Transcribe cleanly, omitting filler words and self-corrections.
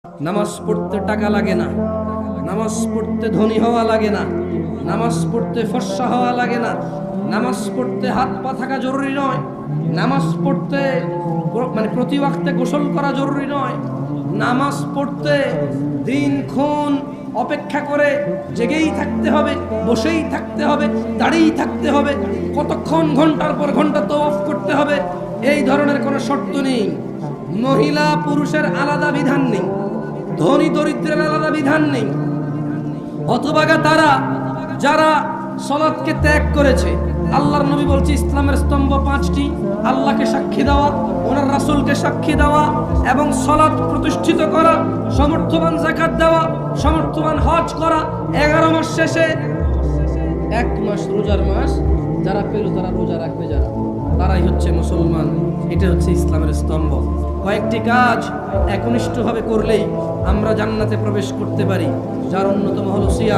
নামাজ পড়তে টাকা লাগে না, নামাজ পড়তে ধনী হওয়া লাগে না, নামাজ পড়তে ফর্সা হওয়া লাগে না, নামাজ পড়তে হাত পা থাকা জরুরি নয়, নামাজ পড়তে প্রতি ওয়াক্তে গোসল করা জরুরি নয়, নামাজ পড়তে দিনক্ষণ অপেক্ষা করে জেগেই থাকতে হবে, বসেই থাকতে হবে, দাঁড়িয়েই থাকতে হবে, কতক্ষণ ঘন্টার পর ঘন্টা তওয়াফ করতে হবে, এই ধরনের কোনো শর্ত নেই। মহিলা পুরুষের আলাদা বিধান নেই, ধনী দরিদ্রের আলাদা বিধান নেই। অথবা তারা যারা সালাতকে ত্যাগ করেছে, আল্লাহর নবী বলছে ইসলামের স্তম্ভ 5টি: আল্লাহকে সাক্ষী দেওয়া, ওনার রাসূলকে সাক্ষী দেওয়া এবং সালাত প্রতিষ্ঠিত করা, সমর্থবান যাকাত দেওয়া, সমর্থবান হজ করা, 11 মাস শেষে 1 মাস রোজার মাস যারা পেল তারা রোজা রাখবে, তারাই হচ্ছে মুসলমান। এটা হচ্ছে ইসলামের স্তম্ভ। কয়েকটি কাজ একনিষ্ঠভাবে করলেই আমরা জান্নাতে প্রবেশ করতে পারি, যার অন্যতম হলো সিয়াম।